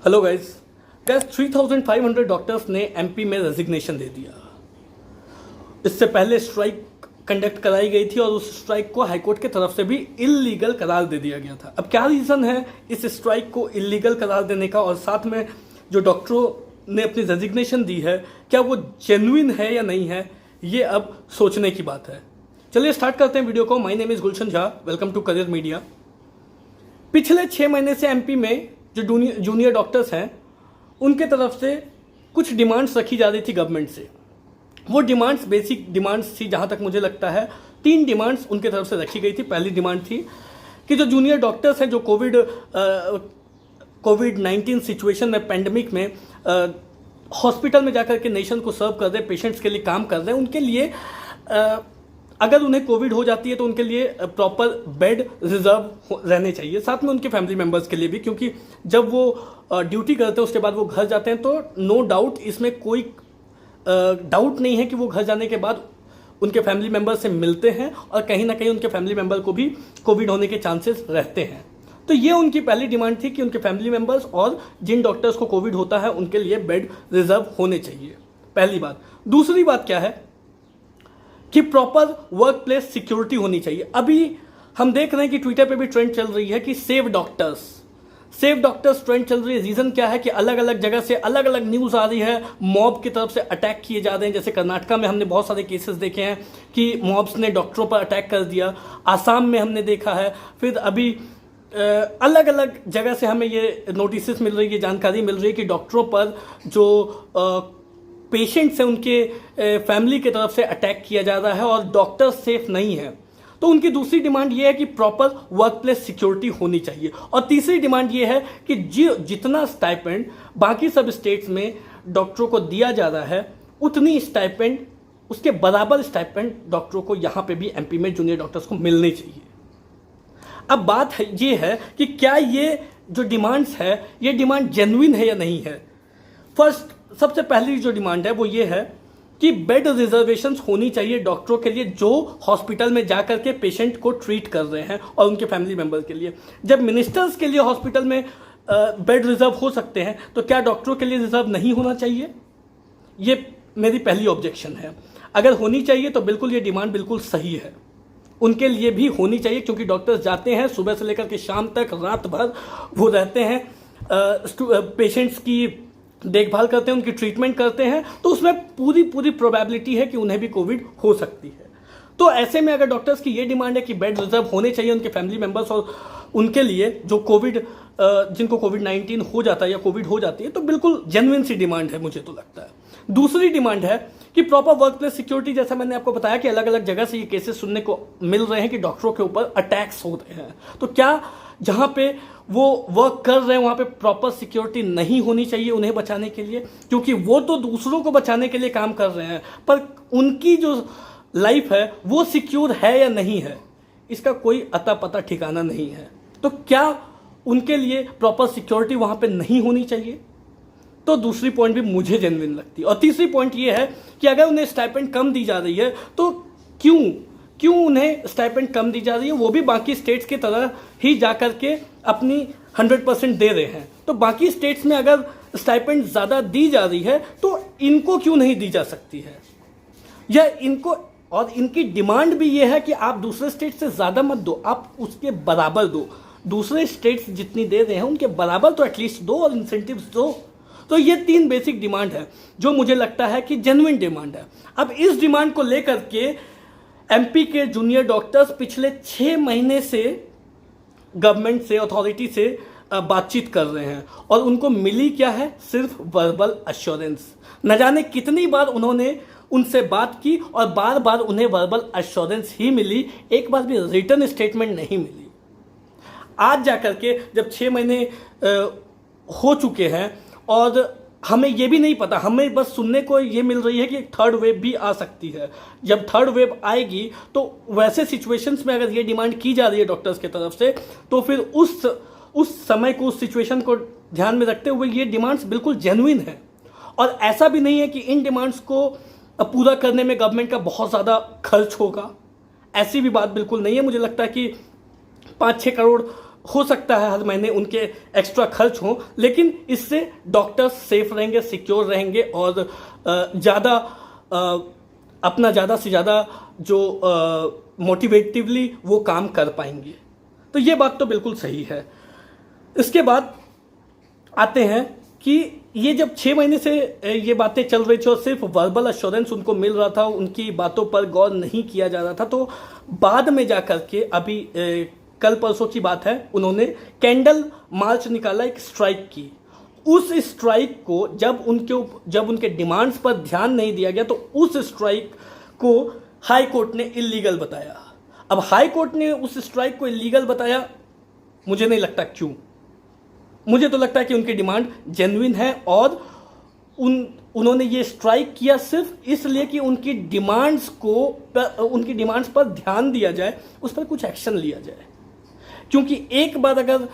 Hello guys 3,500 doctors ने MP में resignation दे दिया। इससे पहले स्ट्राइक कंडक्ट कराई गई थी और उस स्ट्राइक को हाईकोर्ट की तरफ से भी इल्लीगल करार दे दिया गया था। अब क्या रीज़न है इस स्ट्राइक को इल्लीगल करार देने का, और साथ में जो डॉक्टरों ने अपनी रेजिग्नेशन दी है क्या वो जेन्युइन है या नहीं है, ये अब सोचने की बात है। चलिए स्टार्ट करते हैं वीडियो को। My name is Gulshan Jha, welcome to Career Media. पिछले 6 महीने से एमपी में जो जूनियर डॉक्टर्स हैं उनके तरफ से कुछ डिमांड्स रखी जा रही थी गवर्नमेंट से। वो डिमांड्स बेसिक डिमांड्स थी, जहाँ तक मुझे लगता है 3 डिमांड्स उनके तरफ से रखी गई थी। पहली डिमांड थी कि जो जूनियर डॉक्टर्स हैं जो कोविड-19 सिचुएशन में, पेंडेमिक में हॉस्पिटल में जाकर के नेशन को सर्व कर रहे, पेशेंट्स के लिए काम कर रहे हैं, उनके लिए अगर उन्हें कोविड हो जाती है तो उनके लिए प्रॉपर बेड रिजर्व रहने चाहिए, साथ में उनके फैमिली मेम्बर्स के लिए भी, क्योंकि जब वो ड्यूटी करते हैं उसके बाद वो घर जाते हैं तो नो डाउट इसमें कोई डाउट नहीं है कि वो घर जाने के बाद उनके फैमिली मेम्बर से मिलते हैं और कहीं ना कहीं उनके फैमिली मेम्बर को भी कोविड होने के चांसेस रहते हैं। तो ये उनकी पहली डिमांड थी कि उनके फैमिली मेम्बर्स और जिन डॉक्टर्स को कोविड होता है उनके लिए बेड रिजर्व होने चाहिए, पहली बात। दूसरी बात क्या है कि प्रॉपर वर्क प्लेस सिक्योरिटी होनी चाहिए। अभी हम देख रहे हैं कि ट्विटर पे भी ट्रेंड चल रही है कि सेव डॉक्टर्स ट्रेंड चल रही है। रीज़न क्या है कि अलग अलग जगह से अलग अलग न्यूज़ आ रही है, मॉब की तरफ से अटैक किए जा रहे हैं। जैसे कर्नाटका में हमने बहुत सारे केसेस देखे हैं कि मॉब्स ने डॉक्टरों पर अटैक कर दिया, आसाम में हमने देखा है, फिर अभी अलग अलग जगह से हमें ये नोटिस मिल रही है, जानकारी मिल रही है कि डॉक्टरों पर जो पेशेंट्स हैं उनके फैमिली की तरफ से अटैक किया जा रहा है और डॉक्टर सेफ नहीं है। तो उनकी दूसरी डिमांड ये है कि प्रॉपर वर्क प्लेस सिक्योरिटी होनी चाहिए। और तीसरी डिमांड ये है कि जितना स्टाइपेंड बाकी सब स्टेट्स में डॉक्टरों को दिया जा रहा है उतनी स्टाइपेंड, उसके बराबर स्टाइपेंड डॉक्टरों को यहाँ पे भी एमपी में जूनियर डॉक्टर्स को मिलनी चाहिए। अब बात ये है कि क्या ये जो डिमांड्स है ये डिमांड जेन्युइन है या नहीं है। फर्स्ट, सबसे पहली जो डिमांड है वो ये है कि बेड रिजर्वेशंस होनी चाहिए डॉक्टरों के लिए जो हॉस्पिटल में जाकर के पेशेंट को ट्रीट कर रहे हैं और उनके फैमिली मेंबर के लिए। जब मिनिस्टर्स के लिए हॉस्पिटल में बेड रिजर्व हो सकते हैं तो क्या डॉक्टरों के लिए रिजर्व नहीं होना चाहिए? ये मेरी पहली ऑब्जेक्शन है। अगर होनी चाहिए तो बिल्कुल ये डिमांड बिल्कुल सही है, उनके लिए भी होनी चाहिए, क्योंकि डॉक्टर्स जाते हैं सुबह से लेकर के शाम तक, रात भर वो रहते हैं, पेशेंट्स की देखभाल करते हैं, उनकी ट्रीटमेंट करते हैं, तो उसमें पूरी प्रोबेबिलिटी है कि उन्हें भी कोविड हो सकती है। तो ऐसे में अगर डॉक्टर्स की ये डिमांड है कि बेड रिजर्व होने चाहिए उनके फैमिली मेंबर्स और उनके लिए जो जिनको कोविड-19 हो जाता है या कोविड हो जाती है, तो बिल्कुल जेन्युइन सी डिमांड है, मुझे तो लगता है। दूसरी डिमांड है कि प्रॉपर वर्क प्लेस सिक्योरिटी। जैसा मैंने आपको बताया कि अलग अलग जगह से ये केसेस सुनने को मिल रहे हैं कि डॉक्टरों के ऊपर अटैक्स हो रहे हैं, तो क्या जहाँ पे वो वर्क कर रहे हैं वहाँ पे प्रॉपर सिक्योरिटी नहीं होनी चाहिए उन्हें बचाने के लिए? क्योंकि वो तो दूसरों को बचाने के लिए काम कर रहे हैं, पर उनकी जो लाइफ है वो सिक्योर है या नहीं है इसका कोई अता पता ठिकाना नहीं है। तो क्या उनके लिए प्रॉपर सिक्योरिटी वहाँ पे नहीं होनी चाहिए? तो दूसरी पॉइंट भी मुझे जेन्युइन लगती है। और तीसरी पॉइंट ये है कि अगर उन्हें स्टाइपेंड कम दी जा रही है तो क्यों उन्हें स्टाइपेंड कम दी जा रही है? वो भी बाकी स्टेट्स की तरह ही जाकर के अपनी 100% दे रहे हैं। तो बाकी स्टेट्स में अगर स्टाइपेंड ज़्यादा दी जा रही है तो इनको क्यों नहीं दी जा सकती है? या इनको, और इनकी डिमांड भी ये है कि आप दूसरे स्टेट से ज़्यादा मत दो, आप उसके बराबर दो। दूसरे स्टेट्स जितनी दे रहे हैं उनके बराबर तो एटलीस्ट दो और इंसेंटिव्स दो। तो ये 3 बेसिक डिमांड है जो मुझे लगता है कि जेन्युइन डिमांड है। अब इस डिमांड को लेकर के एमपी के जूनियर डॉक्टर्स पिछले 6 महीने से गवर्नमेंट से, अथॉरिटी से बातचीत कर रहे हैं और उनको मिली क्या है? सिर्फ वर्बल अश्योरेंस। न जाने कितनी बार उन्होंने उनसे बात की और बार बार उन्हें वर्बल अश्योरेंस ही मिली, एक बार भी रिटर्न स्टेटमेंट नहीं मिली। आज जाकर के जब 6 महीने हो चुके हैं और हमें ये भी नहीं पता, हमें बस सुनने को ये मिल रही है कि थर्ड वेव भी आ सकती है। जब थर्ड वेव आएगी तो वैसे सिचुएशंस में अगर ये डिमांड की जा रही है डॉक्टर्स की तरफ से, तो फिर उस समय को, उस सिचुएशन को ध्यान में रखते हुए ये डिमांड्स बिल्कुल जेन्युइन है। और ऐसा भी नहीं है कि इन डिमांड्स को पूरा करने में गवर्नमेंट का बहुत ज़्यादा खर्च होगा, ऐसी भी बात बिल्कुल नहीं है। मुझे लगता है कि 5-6 करोड़ हो सकता है हर महीने उनके एक्स्ट्रा खर्च हों, लेकिन इससे डॉक्टर्स सेफ रहेंगे, सिक्योर रहेंगे और ज़्यादा अपना ज़्यादा से ज़्यादा जो मोटिवेटिवली वो काम कर पाएंगे। तो ये बात तो बिल्कुल सही है। इसके बाद आते हैं कि ये जब 6 महीने से ये बातें चल रही थी और सिर्फ वर्बल अश्योरेंस उनको मिल रहा था, उनकी बातों पर गौर नहीं किया जा रहा था, तो बाद में जाकर के अभी कल परसों की बात है, उन्होंने कैंडल मार्च निकाला, एक स्ट्राइक की। उस स्ट्राइक को जब उनके डिमांड्स पर ध्यान नहीं दिया गया तो उस स्ट्राइक को हाई कोर्ट ने इलीगल बताया। अब हाई कोर्ट ने उस स्ट्राइक को इलीगल बताया, मुझे नहीं लगता क्यों। मुझे तो लगता है कि उनकी डिमांड जेन्युइन है और उन्होंने ये स्ट्राइक किया सिर्फ इसलिए कि उनकी डिमांड्स पर ध्यान दिया जाए, उस पर कुछ एक्शन लिया जाए। क्योंकि एक बार अगर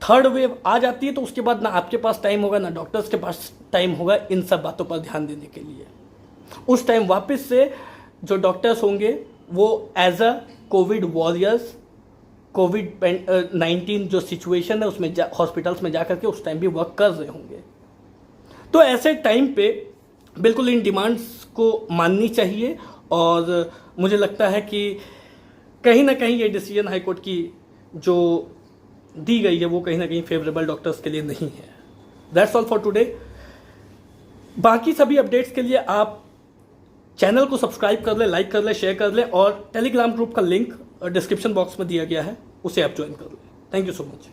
थर्ड वेव आ जाती है तो उसके बाद ना आपके पास टाइम होगा, ना डॉक्टर्स के पास टाइम होगा इन सब बातों पर ध्यान देने के लिए। उस टाइम वापस से जो डॉक्टर्स होंगे वो एज अ कोविड वॉरियर्स, कोविड-19 जो सिचुएशन है उसमें हॉस्पिटल्स में जाकर के उस टाइम भी वर्क कर रहे होंगे। तो ऐसे टाइम पे बिल्कुल इन डिमांड्स को माननी चाहिए और मुझे लगता है कि कहीं ना कहीं ये डिसीजन हाईकोर्ट की जो दी गई है वो कहीं ना कहीं फेवरेबल डॉक्टर्स के लिए नहीं है। That's all for today. बाकी सभी अपडेट्स के लिए आप चैनल को सब्सक्राइब कर लें, लाइक कर लें, शेयर कर लें और टेलीग्राम ग्रुप का लिंक डिस्क्रिप्शन बॉक्स में दिया गया है, उसे आप ज्वाइन कर लें। Thank you so much.